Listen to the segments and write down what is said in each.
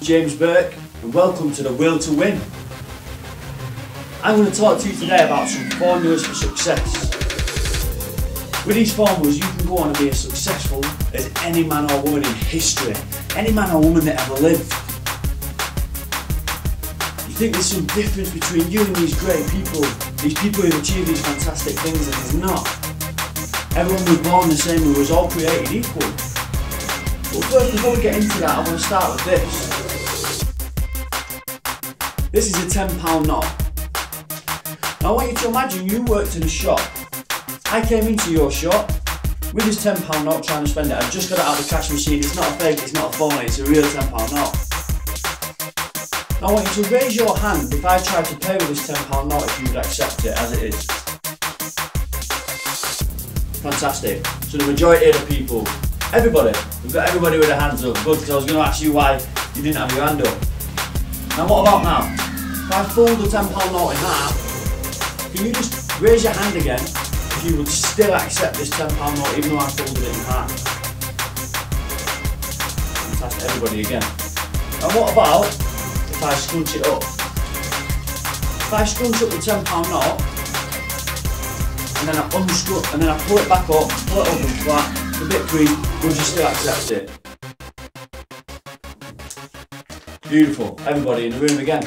James Burke, and welcome to the Will to Win. I'm going to talk to you today about some formulas for success. With these formulas, you can go on and be as successful as any man or woman in history, any man or woman that ever lived. You think there's some difference between you and these great people, these people who've achieved these fantastic things, and there's not. Everyone was born the same, we was all created equal. But first, before we get into that, I want to start with this. This is a £10 note. Now I want you to imagine you worked in a shop. I came into your shop with this £10 note trying to spend it. I just got it out of the cash machine. It's not a fake, it's not a phony, it's a real £10 note. Now I want you to raise your hand if I tried to pay with this £10 note, if you would accept it as it is. Fantastic. So the majority of the people, everybody, we've got everybody with their hands up. Good, because I was going to ask you why you didn't have your hand up. Now what about now? If I fold the £10 note in half, can you just raise your hand again if you would still accept this £10 note even though I folded it in half? Fantastic, everybody again. And what about if I scrunch it up? If I scrunch up the £10 note and then I unscrunch and then I pull it back up, pull it open flat, it's a bit creased, would you still accept it? Beautiful, everybody in the room again.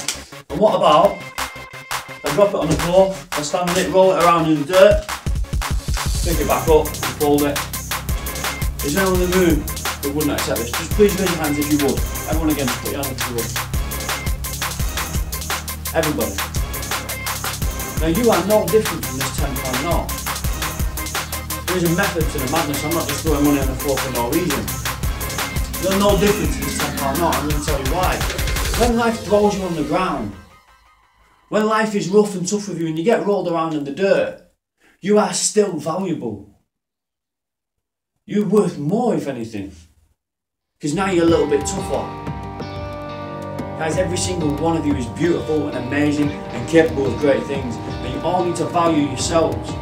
And what about I drop it on the floor, I stand on it, roll it around in the dirt, pick it back up, and fold it. Is there anyone in the room that wouldn't accept this? Just please raise your hands if you would. Everyone again, put your hands if you would. Everybody. Now you are no different from this £10 note. There is a method to the madness. I'm not just throwing money on the floor for no reason. You're no different to this £10 note. I'm going to tell you why. When life throws you on the ground, when life is rough and tough with you and you get rolled around in the dirt, you are still valuable. You're worth more, if anything, because now you're a little bit tougher. Guys, every single one of you is beautiful and amazing and capable of great things, and you all need to value yourselves.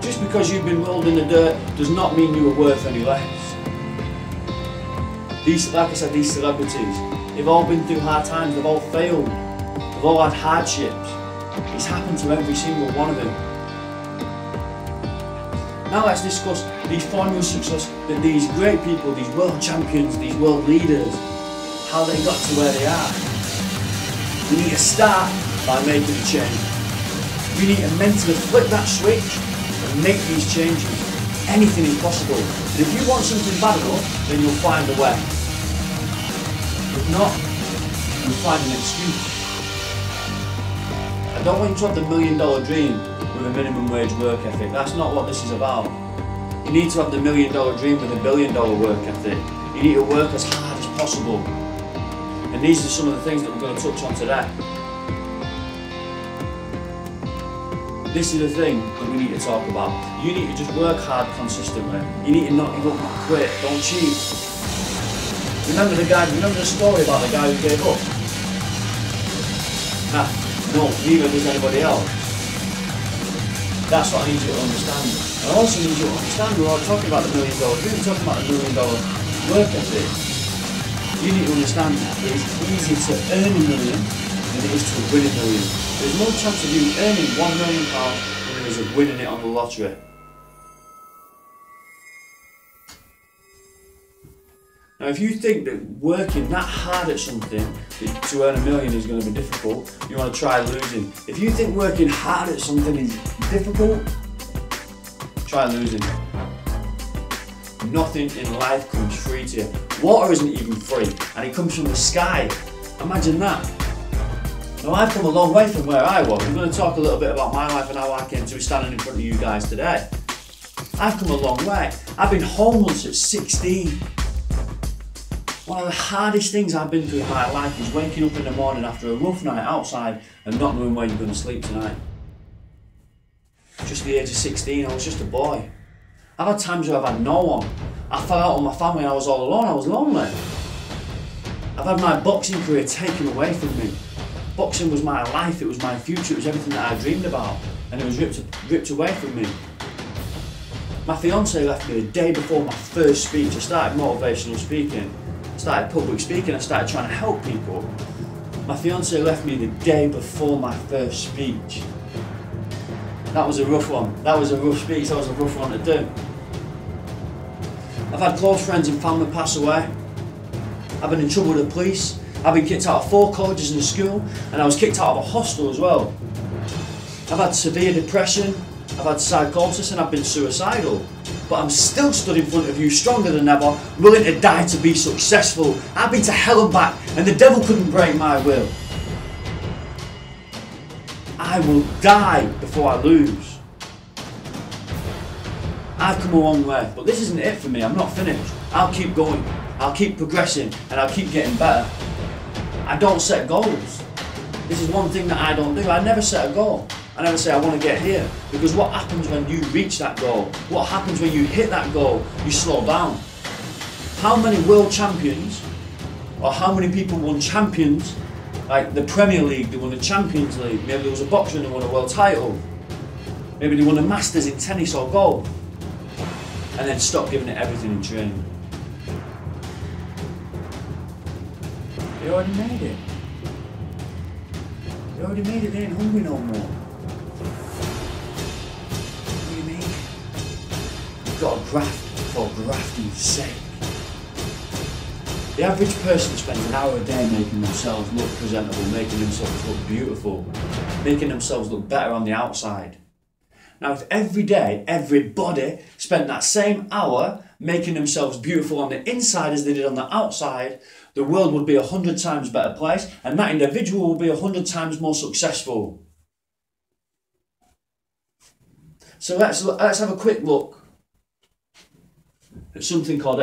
Just because you've been rolled in the dirt does not mean you are worth any less. Like I said, these celebrities, they've all been through hard times, they've all failed, they've all had hardships. It's happened to every single one of them. Now let's discuss these formulas of success that these great people, these world champions, these world leaders, how they got to where they are. We need to start by making a change. We need to mentally flip that switch and make these changes. Anything is possible. And if you want something bad enough, then you'll find a way. If not, you'll find an excuse. I don't want you to have the $1 million dream with a minimum wage work ethic. That's not what this is about. You need to have the $1 million dream with a $1 billion work ethic. You need to work as hard as possible. And these are some of the things that we're going to touch on today. This is the thing that we need to talk about. You need to just work hard consistently. You need to not give up, not quit, don't cheat. Remember the story about the guy who gave up? No, neither does anybody else. That's what I need you to understand. And I also need you to understand we're all talking about the $1 million dream, we're talking about the $1 million work ethic. You need to understand that it is easier to earn $1 million than it is to win $1 million. There's no chance of you earning £1 million than there is of winning it on the lottery. Now if you think that working that hard at something to earn $1 million is going to be difficult, you want to try losing. If you think working hard at something is difficult, try losing. Nothing in life comes free to you. Water isn't even free, and it comes from the sky. Imagine that. Now I've come a long way from where I was. I'm going to talk a little bit about my life and how I came to be standing in front of you guys today. I've come a long way. I've been homeless at 16. One of the hardest things I've been through in my life is waking up in the morning after a rough night outside and not knowing where you're going to sleep tonight. Just the age of 16, I was just a boy. I've had times where I've had no one. I fell out on my family and I was all alone, I was lonely. I've had my boxing career taken away from me. Boxing was my life, it was my future, it was everything that I dreamed about, and it was ripped away from me. My fiance left me the day before my first speech. I started motivational speaking, I started public speaking, I started trying to help people. My fiance left me the day before my first speech. That was a rough one. That was a rough speech, that was a rough one to do. I've had close friends and family pass away. I've been in trouble with the police. I've been kicked out of 4 colleges and a school, and I was kicked out of a hostel as well. I've had severe depression, I've had psychosis, and I've been suicidal. But I'm still stood in front of you stronger than ever, willing to die to be successful. I've been to hell and back, and the devil couldn't break my will. I will die before I lose. I've come a long way, but this isn't it for me. I'm not finished. I'll keep going, I'll keep progressing, and I'll keep getting better. I don't set goals. This is one thing that I don't do. I never set a goal. I never say I want to get here, because what happens when you reach that goal? What happens when you hit that goal? You slow down. How many world champions, or how many people won champions, like the Premier League, they won the Champions League, maybe there was a boxer and they won a world title, maybe they won a Masters in tennis or golf, and then stopped giving it everything in training. They already made it. They already made it, they ain't hungry no more. What do you mean? You've got to graft for grafting's sake. The average person spends an hour a day making themselves look presentable, making themselves look beautiful, making themselves look better on the outside. Now, if every day, everybody spent that same hour making themselves beautiful on the inside as they did on the outside, the world would be 100 times better place, and that individual will be 100 times more successful. So let's have a quick look at something called